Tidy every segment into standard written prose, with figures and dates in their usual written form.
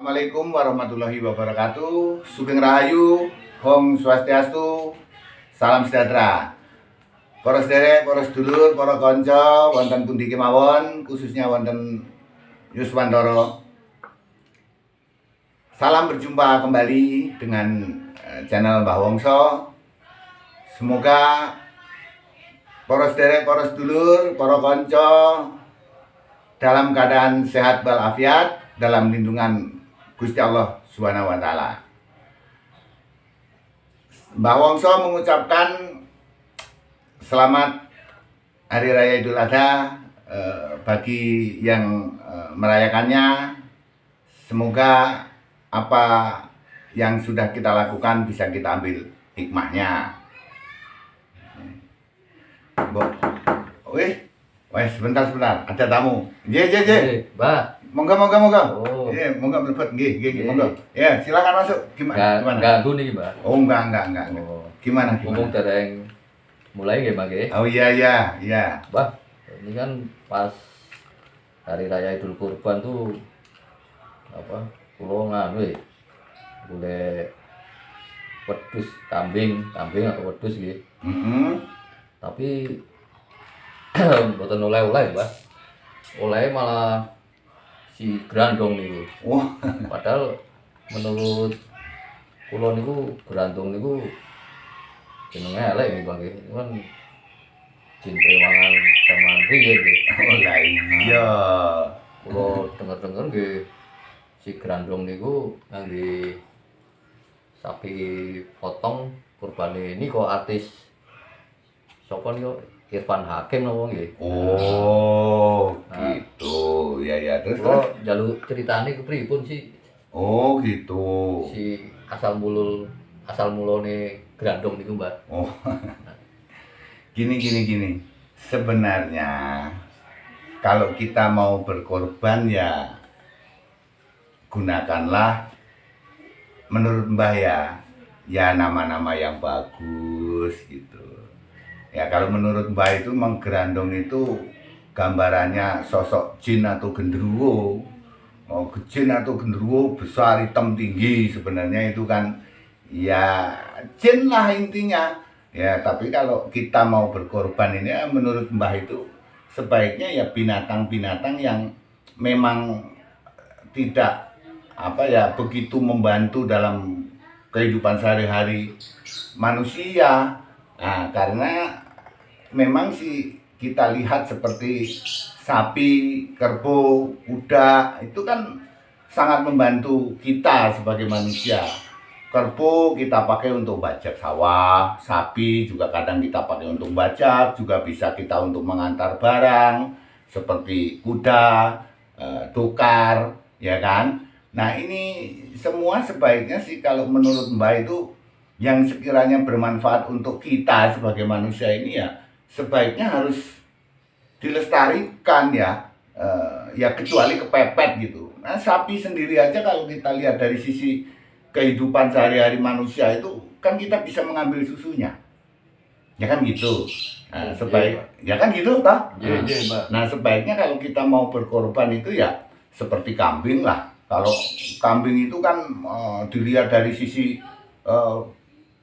Assalamualaikum warahmatullahi wabarakatuh. Sugeng Rahayu, Om Swastiastu, salam sejahtera. Para sederek, para sedulur, para kanca wonten pundi kemawon, khususnya wonten Yuswantara. Salam berjumpa kembali dengan channel Mbah Wongso. Semoga para sederek, para sedulur, para kanca dalam keadaan sehat walafiat, dalam lindungan Gusti Allah Subhanahu wa taala. Mbah Wongso mengucapkan selamat Hari Raya Idul Adha bagi yang merayakannya. Semoga apa yang sudah kita lakukan bisa kita ambil hikmahnya. Weh, sebentar, ada tamu. Ye, Mbak. Monggo. Oh. Iya, monggo mlebet nggih, monggo. Ya, silakan masuk. Gimana? Ganggu nih, Mbak. Oh, enggak. Oh. Gimana? Ngomong dereng mulai nggih, Mbak nggih. Oh iya. Mbak, ini kan pas Hari Raya Idul Kurban tuh kula nganu boleh wedhus kambing atau wedhus nggih. Tapi mboten oleh-oleh, Mbak. Oleh malah si grandong niku. Wah, Padahal menurut kula niku grandong niku jenenge elek nggih, Bang nggih. Itu kan jin prewangan zaman riyin nggih. oh lah iya. Kula denger-denger nggih si grandong niku ngangge sapi potong kurbane ini kok artis sapa niku Irfan Hakim napa nggih. Oh, Nah, gitu. Ya, terus. Kula njaluk critane kepripun sih Oh, gitu. si asal mulane grandong niku, Mbak. Oh. Gini. Sebenarnya kalau kita mau berkorban ya gunakanlah menurut Mbah ya nama-nama yang bagus gitu. Ya kalau menurut Mbah itu menggerandong itu gambarannya sosok jin atau genderuwo. Oh, jin atau genderuwo besar hitam tinggi, sebenarnya itu kan ya jin lah intinya. Ya tapi kalau kita mau berkorban ini ya, menurut Mbah itu sebaiknya ya binatang-binatang yang memang tidak begitu membantu dalam kehidupan sehari-hari manusia. Nah, karena memang sih kita lihat seperti sapi, kerbau, kuda itu kan sangat membantu kita sebagai manusia. Kerbau kita pakai untuk bajak sawah, sapi juga kadang kita pakai untuk bajak, juga bisa kita untuk mengantar barang seperti kuda, tukar, ya kan? Nah, ini semua sebaiknya sih kalau menurut Mbak itu yang sekiranya bermanfaat untuk kita sebagai manusia ini ya sebaiknya harus dilestarikan ya, ya kecuali kepepet gitu. Nah, sapi sendiri aja kalau kita lihat dari sisi kehidupan sehari-hari manusia itu kan kita bisa mengambil susunya, ya kan gitu. Nah, ya kan gitu toh. Nah, sebaiknya kalau kita mau berkorban itu ya seperti kambing lah. Kalau kambing itu kan dilihat dari sisi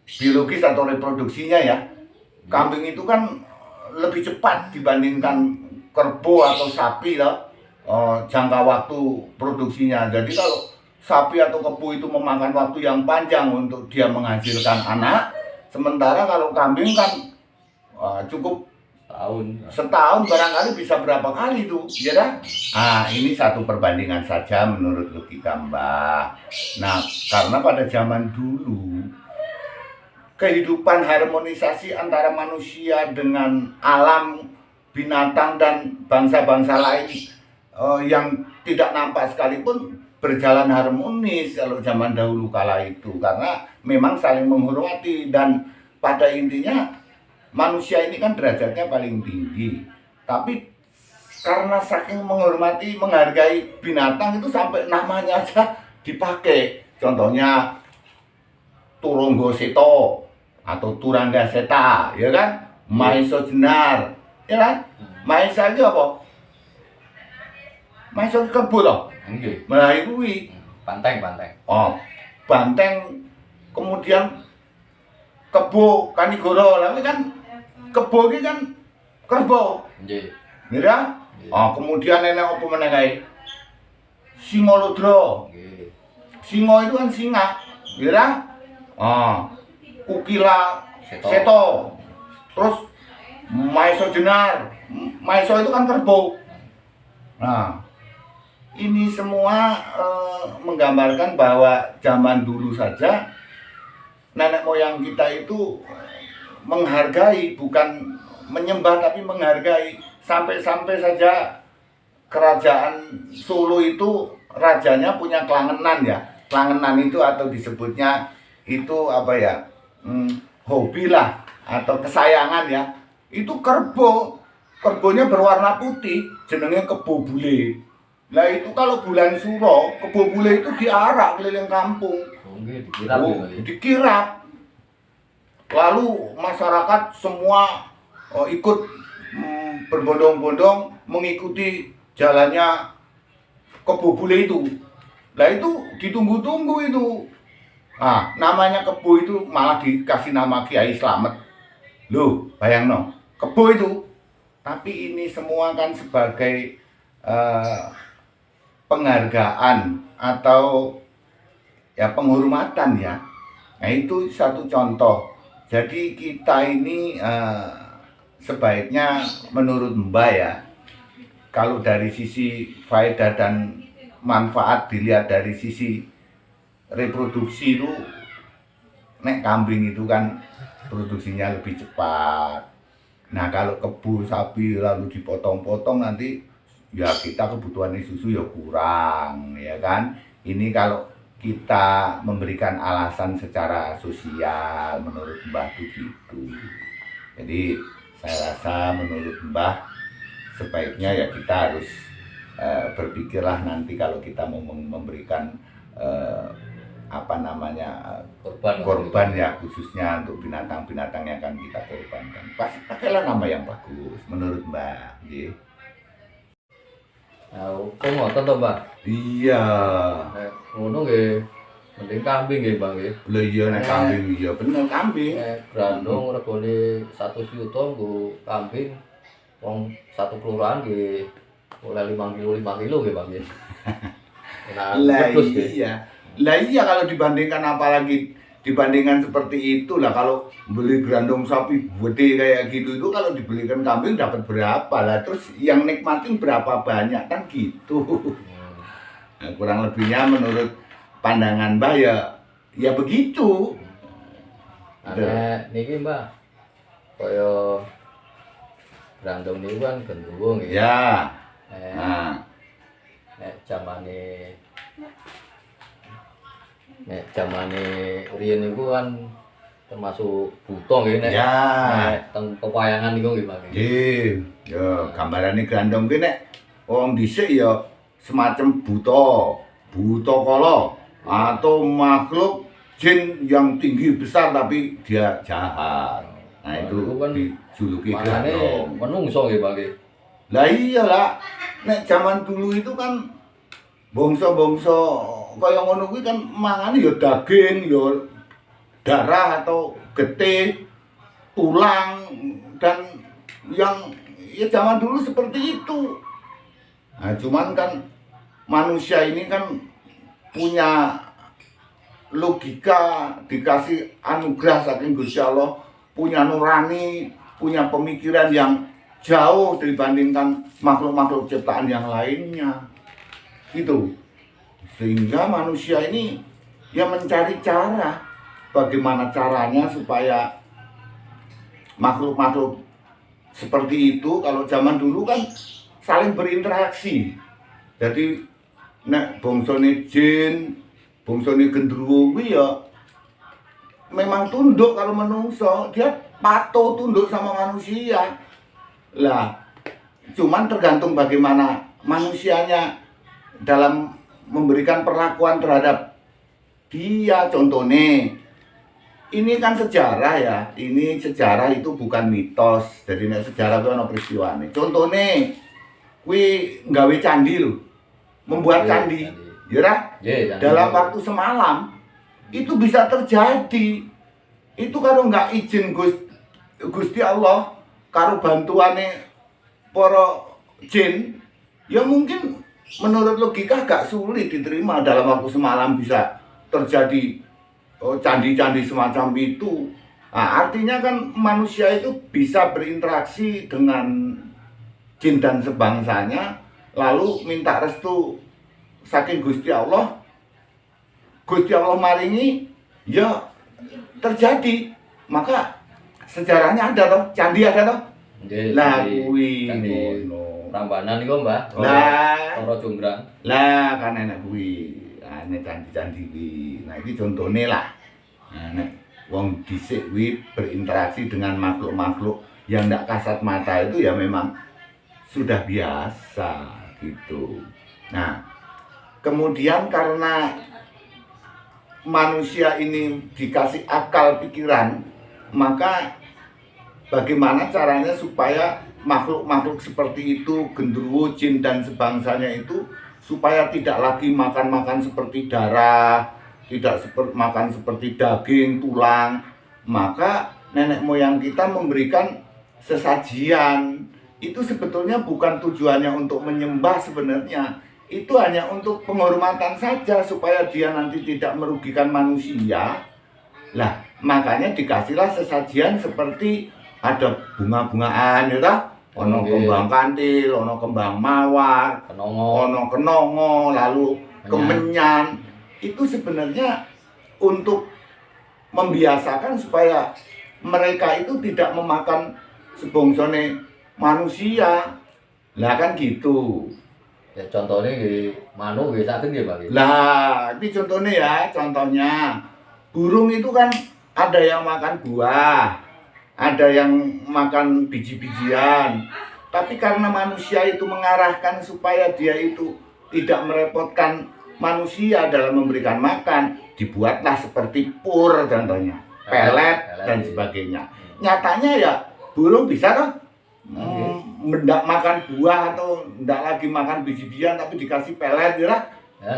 biologis atau reproduksinya ya, kambing itu kan lebih cepat dibandingkan kerbau atau sapi loh, jangka waktu produksinya. Jadi kalau sapi atau kerbau itu memakan waktu yang panjang untuk dia menghasilkan anak, sementara kalau kambing kan cukup setahun barangkali bisa berapa kali tuh, ya kan? Nah, ini satu perbandingan saja menurut logika Mbak. Nah, karena pada zaman dulu kehidupan harmonisasi antara manusia dengan alam, binatang dan bangsa-bangsa lain yang tidak nampak sekalipun berjalan harmonis kalau zaman dahulu kala itu, karena memang saling menghormati dan pada intinya manusia ini kan derajatnya paling tinggi, tapi karena saking menghormati, menghargai binatang itu sampai namanya aja dipakai. Contohnya Turunggo Seto atau Turangga Seta, ya kan? Maiso Jenar, ya kan? Maisa itu apa? Maiso kebu loh. Nah, itu Banteng. Oh, banteng, kemudian kebo kanigoro, tapi kan kebo ini kan kerbau, Nggih. mira? Oh, kemudian nenek apa meneh kae? Singolodro. Nggih. Singo itu kan singa, mira? Oh, Kukila seto. Terus Maeso jenar. Maeso itu kan kerbau. Nah, ini semua menggambarkan bahwa zaman dulu saja nenek moyang kita itu menghargai, bukan menyembah tapi menghargai. Sampai-sampai saja kerajaan Solo itu rajanya punya kelangenan ya. Kelangenan itu atau disebutnya itu apa ya? Hobi lah atau kesayangan ya. Itu kerbau. Kerbonya berwarna putih, jenenge kebo bule. Lah itu kalau bulan Suro, kebo bule itu diarak keliling kampung. Oh, nggih, dikirap ya. Dikirap. Lalu masyarakat semua ikut berbondong-bondong mengikuti jalannya kebo bule itu. Lah itu ditunggu-tunggu itu. Nah, namanya kebo itu malah dikasih nama Kiai Slamet. Loh, bayangno, kebo itu. Tapi ini semua kan sebagai penghargaan atau ya penghormatan ya. Nah itu satu contoh. Jadi kita ini sebaiknya menurut Mbak ya, kalau dari sisi faedah dan manfaat dilihat dari sisi reproduksi itu, nek kambing itu kan produksinya lebih cepat. Nah kalau kebo sapi lalu dipotong-potong nanti ya kita kebutuhan susu ya kurang ya kan. Ini kalau kita memberikan alasan secara sosial menurut Mbah begitu. Jadi saya rasa menurut Mbah sebaiknya ya kita harus berpikirlah nanti kalau kita mau memberikan apa namanya korban ya, khususnya untuk binatang-binatang yang akan kita korbankan. Pasti pakailah nama yang bagus menurut Mbak. Nah, kok ngoten to, Mbak? Iya. Ngono nggih. Mending kambing nggih, Bang nggih. Lha iya nek kambing iya bener kambing. Grandong regane 100 juta nggo kambing. Wong satu kelurahan nggih oleh 5 kilo nggih, Bang nggih. Nah, iya. Lah iya kalau dibandingkan apalagi dibandingkan seperti itu lah, kalau beli grandong sapi gede kayak gitu itu kalau dibelikan kambing dapat berapa lah, terus yang nikmatin berapa banyak kan gitu. Nah, kurang lebihnya menurut pandangan Mbak ya begitu. Nah, niki Mbak kaya grandong niku kan gendruwo nggih. Ya. Nah, zamane riyen niku kan termasuk buta nggih nek. Ya. Teng pewayangan niku nggih, Pak. Nggih. Ya, gambarane grandong ki nek wong dhisik ya semacam buta kala atau makhluk jin yang tinggi besar tapi dia jahat. Nah, itu kan dijuluki grandong. Menungso nggih, Pak nggih. Lah iyalah, nek zaman dulu itu kan bangsa-bangsa kaya ngono kuwi kan mangane ya daging, ya darah atau getih, tulang dan yang ya zaman dulu seperti itu. Nah, cuman kan manusia ini kan punya logika, dikasih anugerah saking Gusti Allah, punya nurani, punya pemikiran yang jauh dibandingkan makhluk-makhluk ciptaan yang lainnya. Gitu. Sehingga manusia ini ya mencari cara bagaimana caranya supaya makhluk-makhluk seperti itu, kalau zaman dulu kan saling berinteraksi. Jadi nek bongsone jin, bongsone gendruwo kuwi ya memang tunduk kalau menungso, dia patuh tunduk sama manusia. Lah, cuman tergantung bagaimana manusianya dalam memberikan perlakuan terhadap dia. Contohnya ini kan sejarah ya, ini sejarah itu bukan mitos. Jadi sejarah itu ana peristiwane. Contohnya kuwi nggawe candi lho, membuat candi, ya ora? Nggih, dalam waktu semalam itu bisa terjadi. Itu kalau nggak izin Gusti Allah karo bantuane para jin, ya mungkin menurut logika gak sulit diterima dalam waktu semalam bisa terjadi candi-candi semacam itu. Nah, artinya kan manusia itu bisa berinteraksi dengan jin dan sebangsanya, lalu minta restu saking Gusti Allah maringi, ya terjadi. Maka sejarahnya ada toh, candi ada toh. Nggih, Lah candi- kuwi candi ngono. Prambanan niku, Mbah. Lah, Toro Jonggrang. lah kan enak kuwi. Ane candi-candi kuwi. Nah, iki contone lah. Nah, nek wong dhisik kuwi berinteraksi dengan makhluk-makhluk yang ndak kasat mata itu ya memang sudah biasa gitu. Nah, kemudian karena manusia ini dikasih akal pikiran, maka bagaimana caranya supaya makhluk-makhluk seperti itu, genderuwo, jin dan sebangsanya itu supaya tidak lagi makan-makan seperti darah, tidak makan seperti daging, tulang. Maka nenek moyang kita memberikan sesajian. Itu sebetulnya bukan tujuannya untuk menyembah sebenarnya. Itu hanya untuk penghormatan saja supaya dia nanti tidak merugikan manusia. Lah, makanya dikasihlah sesajian seperti ada bunga-bungaan ya toh? Ono kembang kantil, ono kembang mawar, Kenongo. ono kenongo, lalu kemenyan. Itu sebenarnya untuk membiasakan supaya mereka itu tidak memakan sebongsone manusia. Lah kan gitu. Ya contohnya nggih manuk nggih saged nggih, Pak. Lah, ini contohnya ya, contohnya burung itu kan ada yang makan buah, ada yang makan biji-bijian. Tapi karena manusia itu mengarahkan supaya dia itu tidak merepotkan manusia dalam memberikan makan, dibuatlah seperti pur contohnya, pelet dan sebagainya. Nyatanya ya burung bisa kan mendak makan buah atau ndak lagi makan biji-bijian tapi dikasih pelet ya.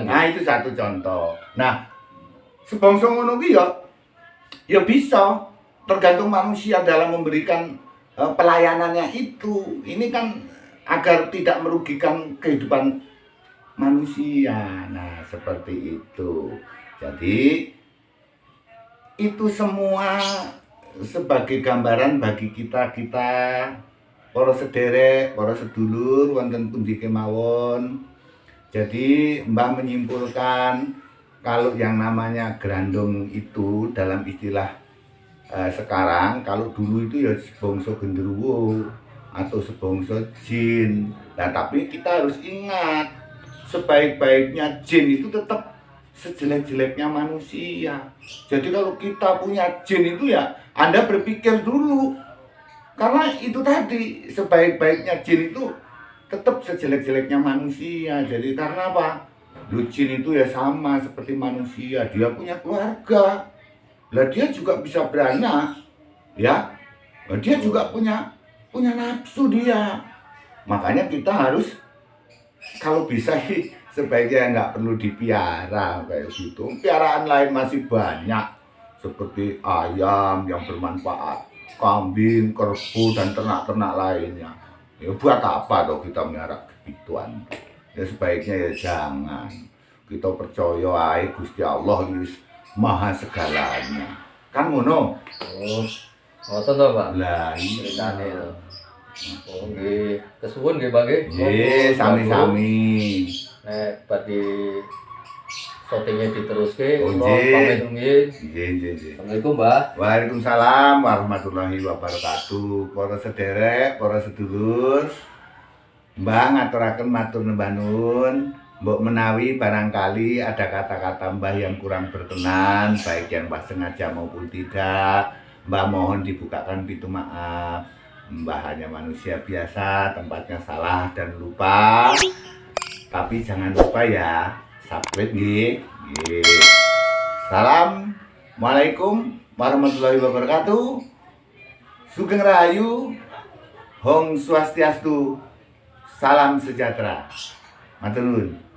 Nah, itu satu contoh. Nah, sebangsa ngono ki ya bisa tergantung manusia dalam memberikan pelayanannya itu. Ini kan agar tidak merugikan kehidupan manusia. Nah, seperti itu. Jadi itu semua sebagai gambaran bagi kita para sederek, para sedulur wonten pundi kemawon. Jadi Mbah menyimpulkan kalau yang namanya grandong itu dalam istilah sekarang, kalau dulu itu ya sebangsa genderuwo atau sebangsa jin. Nah, tapi kita harus ingat, sebaik-baiknya jin itu tetap sejelek-jeleknya manusia. Jadi kalau kita punya jin itu ya Anda berpikir dulu. Karena itu tadi, sebaik-baiknya jin itu tetap sejelek-jeleknya manusia. Jadi karena apa? Jin itu ya sama seperti manusia, dia punya keluarga. Lah dia juga bisa beranak, ya. Dia juga punya nafsu dia. Makanya kita harus kalau bisa sebaiknya nggak perlu dipiara kayak gitu. Piaraan lain masih banyak seperti ayam yang bermanfaat, kambing, kerbau dan ternak-ternak lainnya. Ya buat apa toh kita melihara begituan? Ya sebaiknya ya jangan. Kita percaya ae Gusti Allah wis maha segalanya. Kan ngono? Oh, ngoten to, Pak. Lah Ceritane iya. to. Oh, nggih. Kesuwun nggih, Pak nggih. Nggih, sami-sami. Nek badhe syutingnya diteruske, Oh, kula nggih. pamit nggih. Nggih. Assalamualaikum, Mbah. Waalaikumsalam warahmatullahi wabarakatuh. Para sederek, para sedulur, Mbah ngaturaken matur nembah nuwun. Mbok menawi barangkali ada kata-kata Mbah yang kurang berkenan, baik yang Mbah sengaja maupun tidak, Mbah mohon dibukakan pintu maaf. Mbah hanya manusia biasa, tempatnya salah dan lupa. Tapi jangan lupa ya, subscribe nggih. Nggih. Assalamualaikum warahmatullahi wabarakatuh. Sugeng Rahayu, Hong Swastiastu, salam sejahtera. Matur nuwun.